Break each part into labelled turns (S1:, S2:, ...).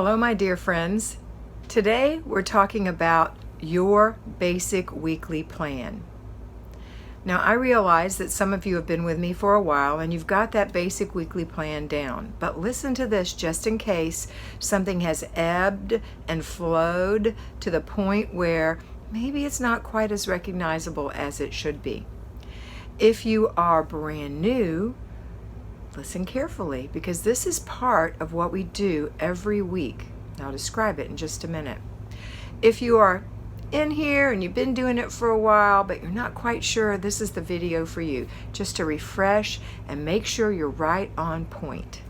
S1: Hello, my dear friends. Today we're talking about your basic weekly plan. Now, I realize that some of you have been with me for a while and you've got that basic weekly plan down, but listen to this just in case something has ebbed and flowed to the point where maybe it's not quite as recognizable as it should be. If you are brand new, listen carefully, because this is part of what we do every week. I'll describe it in just a minute. If you are in here and you've been doing it for a while, but you're not quite sure, this is the video for you, just to refresh and make sure you're right on point.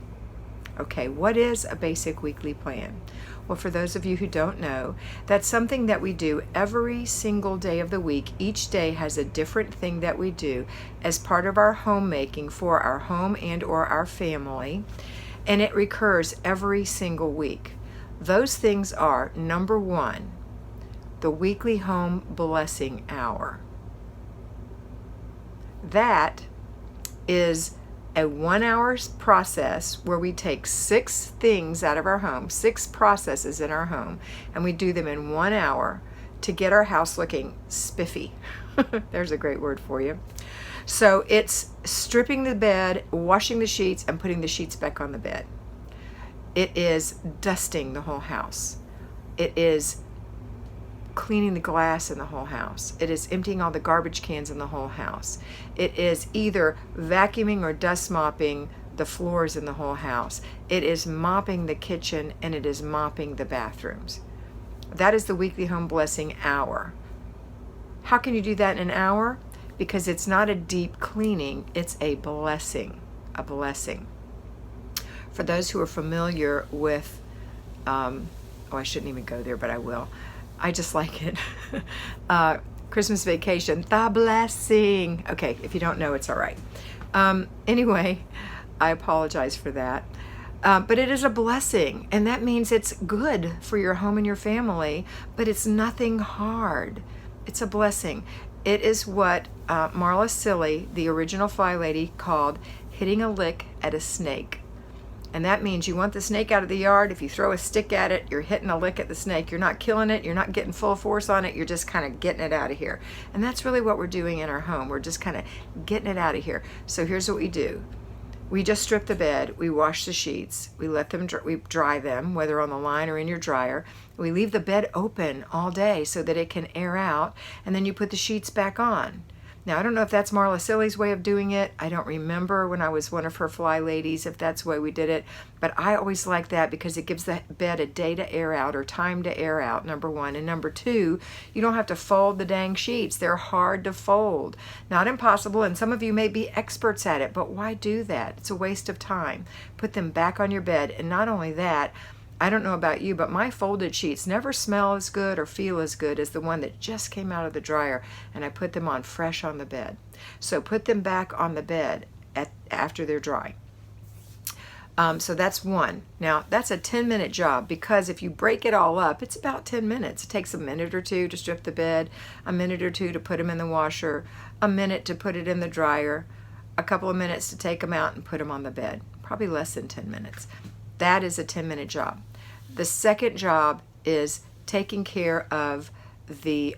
S1: Okay, what is a basic weekly plan? Well, for those of you who don't know, that's something that we do every single day of the week. Each day has a different thing that we do as part of our homemaking for our home and or our family, and it recurs every single week. Those things are, number one, the weekly home blessing hour. That is a 1 hour process where we take 6 things out of our home, 6 processes in our home, and we do them in 1 hour to get our house looking spiffy. There's a great word for you. So it's stripping the bed, washing the sheets, and putting the sheets back on the bed. It is dusting the whole house. It is cleaning the glass in the whole house. It is emptying all the garbage cans in the whole house. It is either vacuuming or dust mopping the floors in the whole house. It is mopping the kitchen, and it is mopping the bathrooms. That is the weekly home blessing hour. How can you do that in an hour? Because it's not a deep cleaning, it's a blessing. A blessing. For those who are familiar with, I shouldn't even go there, but I will. I just like it. Christmas Vacation, the blessing. Okay, if you don't know, it's all right. Anyway, I apologize for that. But it is a blessing, and that means it's good for your home and your family, but it's nothing hard. It's a blessing. It is what Marla Silly, the original FlyLady, called hitting a lick at a snake. And that means you want the snake out of the yard. If you throw a stick at it, you're hitting a lick at the snake. You're not killing it. You're not getting full force on it. You're just kind of getting it out of here. And that's really what we're doing in our home. We're just kind of getting it out of here. So here's what we do. We just strip the bed. We wash the sheets. We let them we dry them, whether on the line or in your dryer. We leave the bed open all day so that it can air out. And then you put the sheets back on. Now, I don't know if that's Marla Silly's way of doing it. I don't remember when I was one of her fly ladies if that's the way we did it. But I always like that because it gives the bed a day to air out or time to air out, number one. And number two, you don't have to fold the dang sheets. They're hard to fold. Not impossible, and some of you may be experts at it, but why do that? It's a waste of time. Put them back on your bed. And not only that, I don't know about you, but my folded sheets never smell as good or feel as good as the one that just came out of the dryer, and I put them on fresh on the bed. So put them back on the bed after they're dry. So that's one. Now, that's a 10-minute job, because if you break it all up, it's about 10 minutes. It takes a minute or two to strip the bed, a minute or two to put them in the washer, a minute to put it in the dryer, a couple of minutes to take them out and put them on the bed. Probably less than 10 minutes. That is a 10-minute job. The second job is taking care of the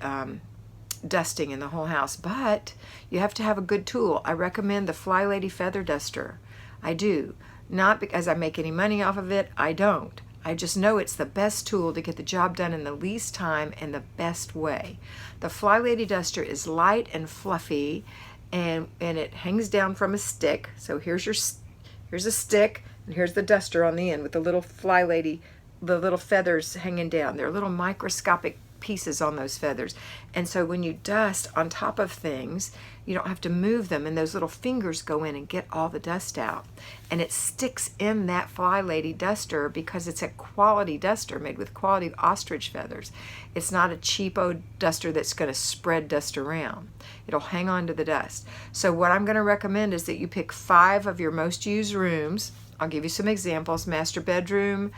S1: dusting in the whole house, but you have to have a good tool. I recommend the FlyLady Feather Duster. I do. Not because I make any money off of it. I don't. I just know it's the best tool to get the job done in the least time and the best way. The FlyLady Duster is light and fluffy, and it hangs down from a stick. So here's a stick, and here's the duster on the end with the little FlyLady, the little feathers hanging down. They're little microscopic pieces on those feathers. And so when you dust on top of things, you don't have to move them, and those little fingers go in and get all the dust out. And it sticks in that FlyLady duster because it's a quality duster made with quality ostrich feathers. It's not a cheapo duster that's going to spread dust around. It'll hang on to the dust. So what I'm going to recommend is that you pick 5 of your most used rooms. I'll give you some examples. Master bedroom,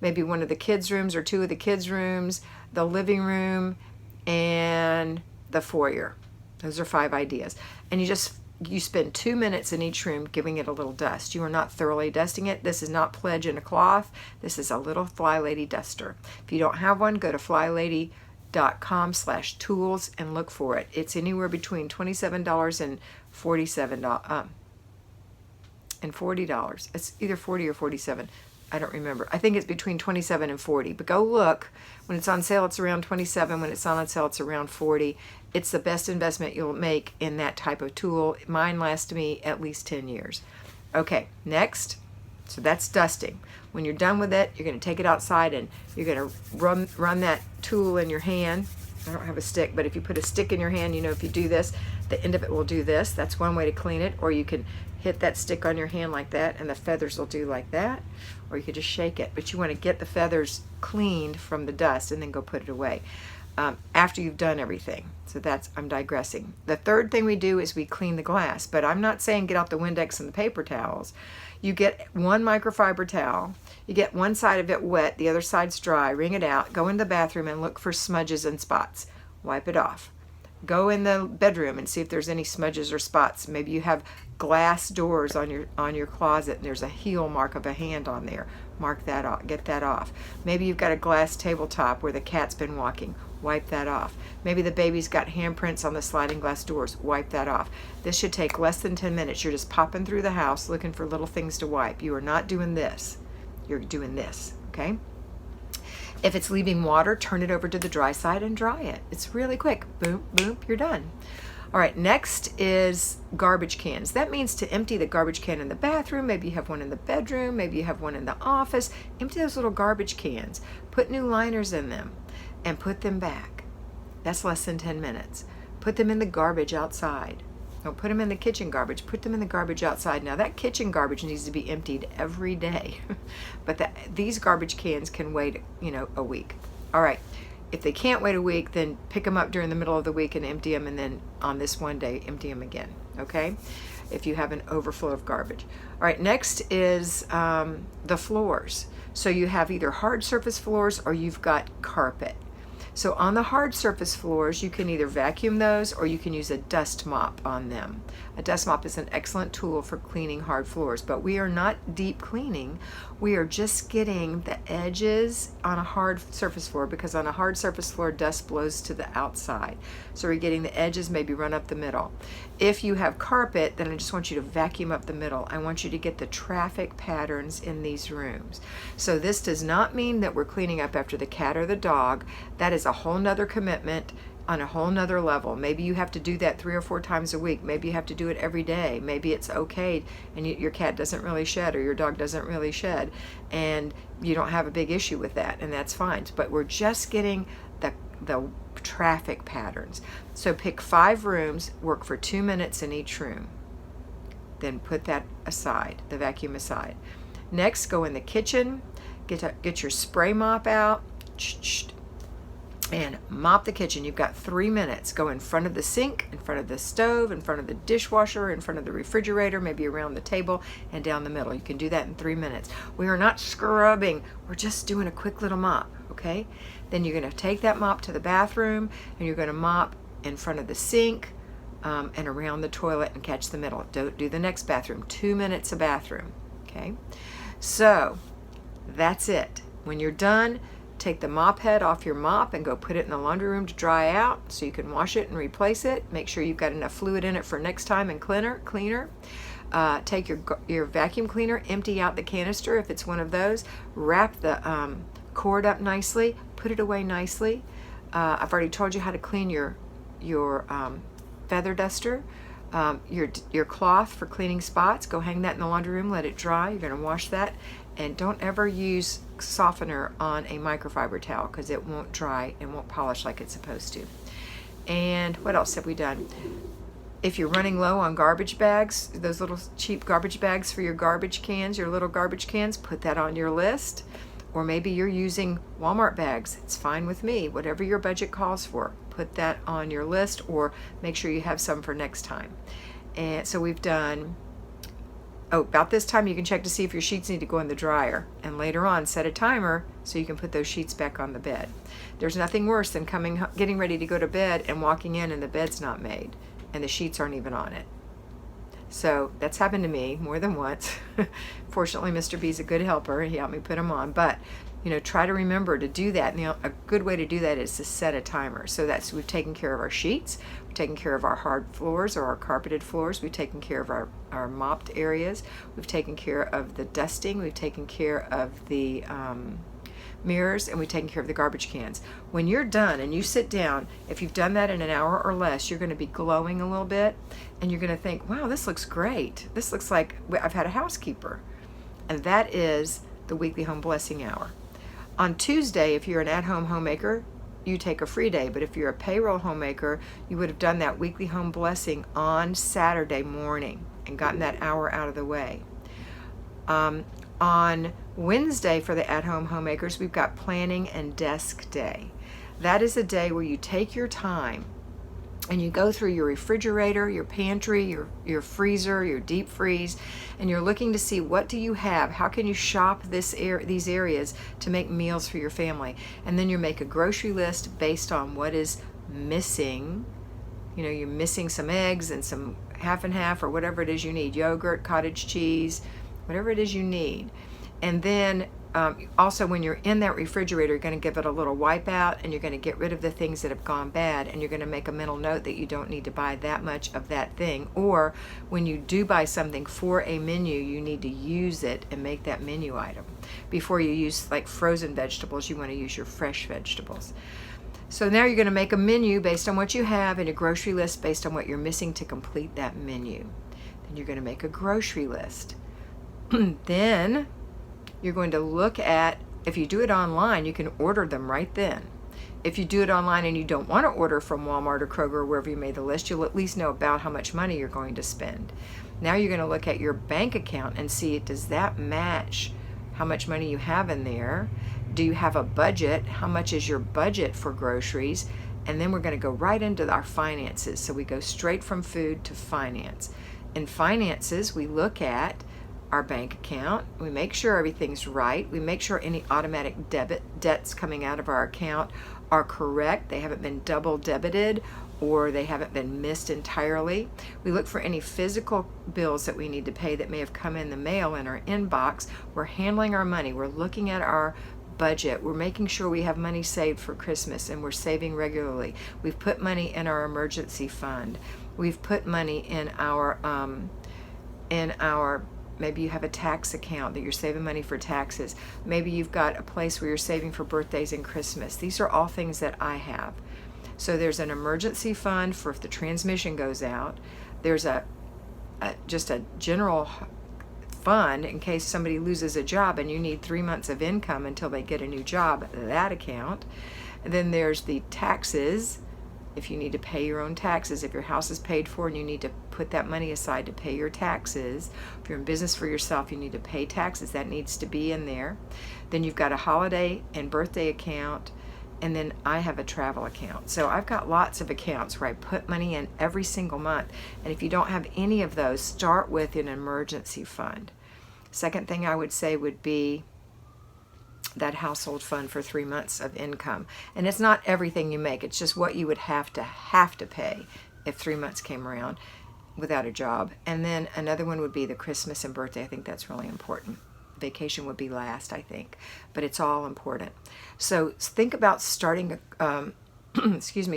S1: maybe one of the kids' rooms or 2 of the kids' rooms, the living room, and the foyer. Those are 5 ideas. And you just you spend 2 minutes in each room giving it a little dust. You are not thoroughly dusting it. This is not Pledge in a cloth. This is a little FlyLady duster. If you don't have one, go to FlyLady.com/tools and look for it. It's anywhere between $27 and $40. It's either 40 or 47. I don't remember. I think it's between 27 and 40. But go look. When it's on sale, it's around 27. When it's not on sale, it's around 40. It's the best investment you'll make in that type of tool. Mine lasts me at least 10 years. Okay, next. So that's dusting. When you're done with it, you're going to take it outside and you're going to run that tool in your hand. I don't have a stick, but if you put a stick in your hand, you know, if you do this, the end of it will do this. That's one way to clean it. Or you can hit that stick on your hand like that and the feathers will do like that. Or you could just shake it. But you want to get the feathers cleaned from the dust and then go put it away after you've done everything. So I'm digressing. The third thing we do is we clean the glass. But I'm not saying get out the Windex and the paper towels. You get one microfiber towel. You get one side of it wet, the other side's dry. Wring it out. Go in the bathroom and look for smudges and spots. Wipe it off. Go in the bedroom and see if there's any smudges or spots. Maybe you have glass doors on your closet and there's a heel mark of a hand on there. Mark that off. Get that off. Maybe you've got a glass tabletop where the cat's been walking. Wipe that off. Maybe the baby's got handprints on the sliding glass doors. Wipe that off. This should take less than 10 minutes. You're just popping through the house looking for little things to wipe. You are not doing this. You're doing this, okay? If it's leaving water, turn it over to the dry side and dry it. It's really quick. Boom, boom, you're done. All right, next is garbage cans. That means to empty the garbage can in the bathroom. Maybe you have one in the bedroom. Maybe you have one in the office. Empty those little garbage cans. Put new liners in them and put them back. That's less than 10 minutes. Put them in the garbage outside. Don't put them in the kitchen garbage. Put them in the garbage outside. Now that kitchen garbage needs to be emptied every day. But these garbage cans can wait, a week. All right. If they can't wait a week, then pick them up during the middle of the week and empty them, and then on this one day, empty them again, okay? If you have an overflow of garbage. All right, next is the floors. So you have either hard surface floors or you've got carpet. So on the hard surface floors, you can either vacuum those or you can use a dust mop on them. A dust mop is an excellent tool for cleaning hard floors, but we are not deep cleaning. We are just getting the edges on a hard surface floor, because on a hard surface floor, dust blows to the outside. So we're getting the edges maybe run up the middle. If you have carpet, then I just want you to vacuum up the middle. I want you to get the traffic patterns in these rooms. So this does not mean that we're cleaning up after the cat or the dog. That is a whole nother commitment on a whole nother level. Maybe you have to do that 3 or 4 times a week. Maybe you have to do it every day. Maybe it's okay and your cat doesn't really shed or your dog doesn't really shed and you don't have a big issue with that, and that's fine. But we're just getting the traffic patterns. So pick 5 rooms, work for 2 minutes in each room. Then put that aside, the vacuum aside. Next, go in the kitchen, get your spray mop out, and mop the kitchen. You've got 3 minutes. Go in front of the sink, in front of the stove, in front of the dishwasher, in front of the refrigerator, maybe around the table, and down the middle. You can do that in 3 minutes. We are not scrubbing. We're just doing a quick little mop, okay? Then you're going to take that mop to the bathroom, and you're going to mop in front of the sink and around the toilet and catch the middle. Don't do the next bathroom. 2 minutes a bathroom, okay? So that's it. When you're done, take the mop head off your mop and go put it in the laundry room to dry out so you can wash it and replace it. Make sure you've got enough fluid in it for next time and cleaner. Take your vacuum cleaner, empty out the canister if it's one of those. Wrap the cord up nicely. Put it away nicely. I've already told you how to clean your feather duster. Your cloth for cleaning spots. Go hang that in the laundry room. Let it dry. You're going to wash that. And don't ever use softener on a microfiber towel because it won't dry and won't polish like it's supposed to. And what else have we done? If you're running low on garbage bags, those little cheap garbage bags for your garbage cans, your little garbage cans, put that on your list. Or maybe you're using Walmart bags. It's fine with me. Whatever your budget calls for, put that on your list or make sure you have some for next time. And so we've done... Oh, about this time you can check to see if your sheets need to go in the dryer. And later on, set a timer so you can put those sheets back on the bed. There's nothing worse than getting ready to go to bed and walking in and the bed's not made and the sheets aren't even on it. So that's happened to me more than once. Fortunately, Mr. B's a good helper. He helped me put them on. But, try to remember to do that. And a good way to do that is to set a timer. So that's, we've taken care of our sheets, we've taken care of our hard floors or our carpeted floors, we've taken care of our mopped areas, we've taken care of the dusting, we've taken care of the mirrors, and we've taken care of the garbage cans. When you're done and you sit down, if you've done that in an hour or less, you're going to be glowing a little bit, and you're going to think, wow, this looks great. This looks like I've had a housekeeper. And that is the weekly home blessing hour. On Tuesday, if you're an at-home homemaker, you take a free day. But if you're a payroll homemaker, you would have done that weekly home blessing on Saturday morning and gotten that hour out of the way. On Wednesday, for the at-home homemakers, we've got planning and desk day. That is a day where you take your time and you go through your refrigerator, your pantry, your freezer, your deep freeze, and you're looking to see, what do you have? How can you shop these areas to make meals for your family? And then you make a grocery list based on what is missing. You're missing some eggs and some half and half or whatever it is you need, yogurt, cottage cheese, whatever it is you need. And then also, when you're in that refrigerator, you're going to give it a little wipe out, and you're going to get rid of the things that have gone bad, and you're going to make a mental note that you don't need to buy that much of that thing. Or when you do buy something for a menu, you need to use it and make that menu item. Before you use like frozen vegetables, you want to use your fresh vegetables. So now you're going to make a menu based on what you have and a grocery list based on what you're missing to complete that menu. Then you're going to make a grocery list. Then you're going to look at, if you do it online, you can order them right then. If you do it online and you don't want to order from Walmart or Kroger or wherever you made the list, you'll at least know about how much money you're going to spend. Now you're going to look at your bank account and see, does that match how much money you have in there? Do you have a budget? How much is your budget for groceries? And then we're going to go right into our finances. So we go straight from food to finance. In finances, we look at our bank account. We make sure everything's right. We make sure any automatic debts coming out of our account are correct. They haven't been double debited or they haven't been missed entirely. We look for any physical bills that we need to pay that may have come in the mail in our inbox. We're handling our money. We're looking at our budget. We're making sure we have money saved for Christmas and we're saving regularly. We've put money in our emergency fund. We've put money in our maybe you have a tax account that you're saving money for taxes. Maybe you've got a place where you're saving for birthdays and Christmas. These are all things that I have. So there's an emergency fund for if the transmission goes out. There's just a general fund in case somebody loses a job and you need 3 months of income until they get a new job, that account. And then there's the taxes. If you need to pay your own taxes, if your house is paid for and you need to put that money aside to pay your taxes. If you're in business for yourself, you need to pay taxes. That needs to be in there. Then you've got a holiday and birthday account, and then I have a travel account. So I've got lots of accounts where I put money in every single month. And if you don't have any of those, start with an emergency fund. Second thing I would say would be that household fund for 3 months of income. And it's not everything you make, it's just what you would have to pay if 3 months came around without a job. And then another one would be the Christmas and birthday. I think that's really important. Vacation would be last, I think, but it's all important. So think about starting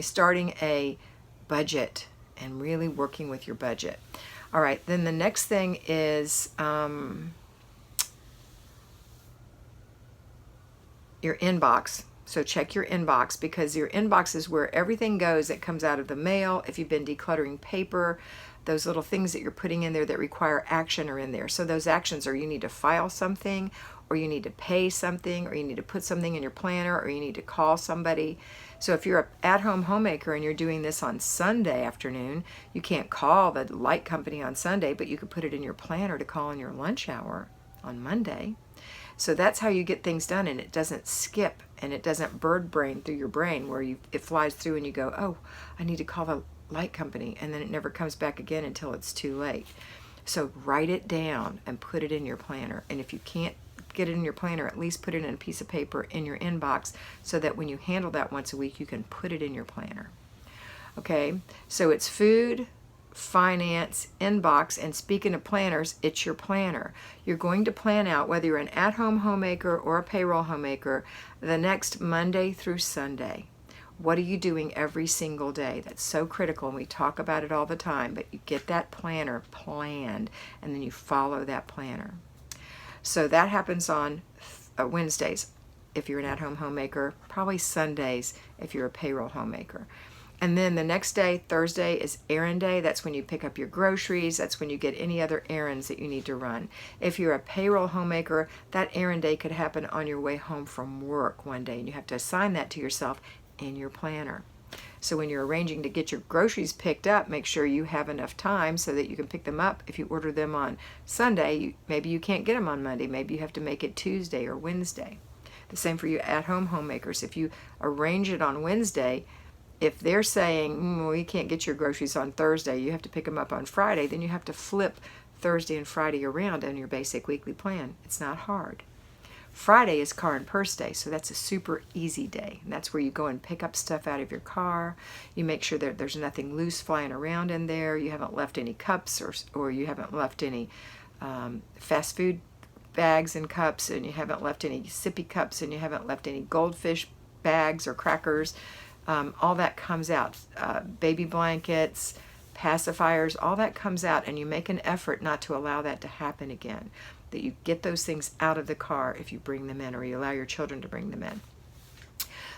S1: starting a budget and really working with your budget. All right, then the next thing is your inbox. So check your inbox, because your inbox is where everything goes that comes out of the mail. If you've been decluttering paper, those little things that you're putting in there that require action are in there. So those actions are, you need to file something, or you need to pay something, or you need to put something in your planner, or you need to call somebody. So if you're an at-home homemaker and you're doing this on Sunday afternoon, you can't call the light company on Sunday, but you could put it in your planner to call in your lunch hour on Monday. So that's how you get things done, and it doesn't skip and it doesn't bird brain through your brain where it flies through and you go, oh, I need to call the light company, and then it never comes back again until it's too late. So write it down and put it in your planner. And if you can't get it in your planner, at least put it in a piece of paper in your inbox so that when you handle that once a week, you can put it in your planner. Okay, so it's food, finance inbox, and speaking of planners, it's your planner. You're going to plan out, whether you're an at-home homemaker or a payroll homemaker, the next Monday through Sunday. What are you doing every single day? That's so critical, and we talk about it all the time, but you get that planner planned, and then you follow that planner. So that happens on Wednesdays if you're an at-home homemaker, probably Sundays if you're a payroll homemaker. And then the next day, Thursday, is errand day. That's when you pick up your groceries. That's when you get any other errands that you need to run. If you're a payroll homemaker, that errand day could happen on your way home from work one day, and you have to assign that to yourself in your planner. So when you're arranging to get your groceries picked up, make sure you have enough time so that you can pick them up. If you order them on Sunday, maybe you can't get them on Monday. Maybe you have to make it Tuesday or Wednesday. The same for you at-home homemakers. If you arrange it on Wednesday, if they're saying, we can't get your groceries on Thursday, you have to pick them up on Friday, then you have to flip Thursday and Friday around on your basic weekly plan. It's not hard. Friday is car and purse day, so that's a super easy day. And that's where you go and pick up stuff out of your car. You make sure that there's nothing loose flying around in there. You haven't left any cups or you haven't left any fast food bags and cups, and you haven't left any sippy cups, and you haven't left any goldfish bags or crackers. All that comes out. Baby blankets, pacifiers, all that comes out, and you make an effort not to allow that to happen again. That you get those things out of the car if you bring them in, or you allow your children to bring them in.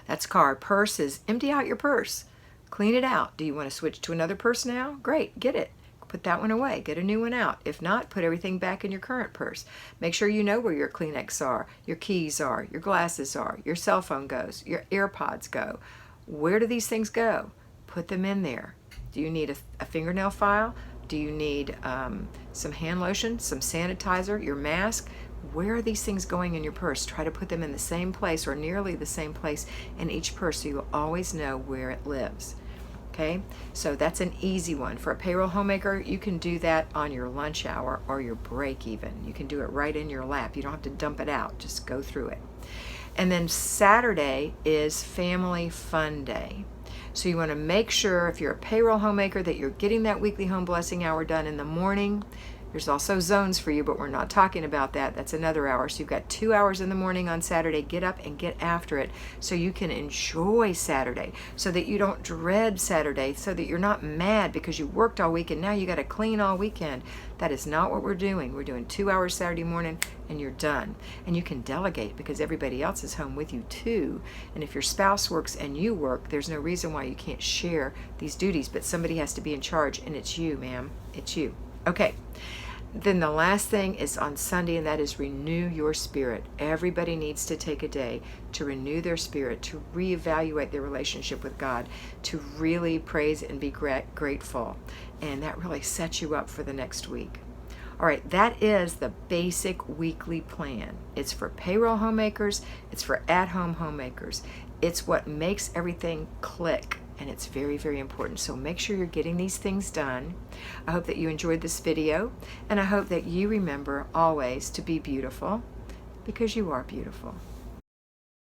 S1: That's car. Purse is empty out your purse. Clean it out. Do you want to switch to another purse now? Great, get it. Put that one away. Get a new one out. If not, put everything back in your current purse. Make sure you know where your Kleenex are, your keys are, your glasses are, your cell phone goes, your AirPods go. Where do these things go? Put them in there. Do you need a fingernail file? Do you need some hand lotion, some sanitizer, your mask? Where are these things going in your purse? Try to put them in the same place or nearly the same place in each purse so you'll always know where it lives. Okay, so that's an easy one. For a payroll homemaker, you can do that on your lunch hour or your break even. You can do it right in your lap. You don't have to dump it out. Just go through it. And then Saturday is family fun day. So you want to make sure, if you're a payroll homemaker, that you're getting that weekly home blessing hour done in the morning. There's also zones for you, but we're not talking about that. That's another hour. So you've got 2 hours in the morning on Saturday. Get up and get after it so you can enjoy Saturday, so that you don't dread Saturday, so that you're not mad because you worked all week and now you got to clean all weekend. That is not what we're doing. We're doing 2 hours Saturday morning and you're done. And you can delegate because everybody else is home with you too. And if your spouse works and you work, there's no reason why you can't share these duties, but somebody has to be in charge, and it's you, ma'am. It's you. Okay. Then the last thing is on Sunday, and that is renew your spirit. Everybody needs to take a day to renew their spirit, to reevaluate their relationship with God, to really praise and be grateful. And that really sets you up for the next week. All right, that is the basic weekly plan. It's for payroll homemakers. It's for at-home homemakers. It's what makes everything click. And it's very, very important. So make sure you're getting these things done. I hope that you enjoyed this video, and I hope that you remember always to be beautiful, because you are beautiful.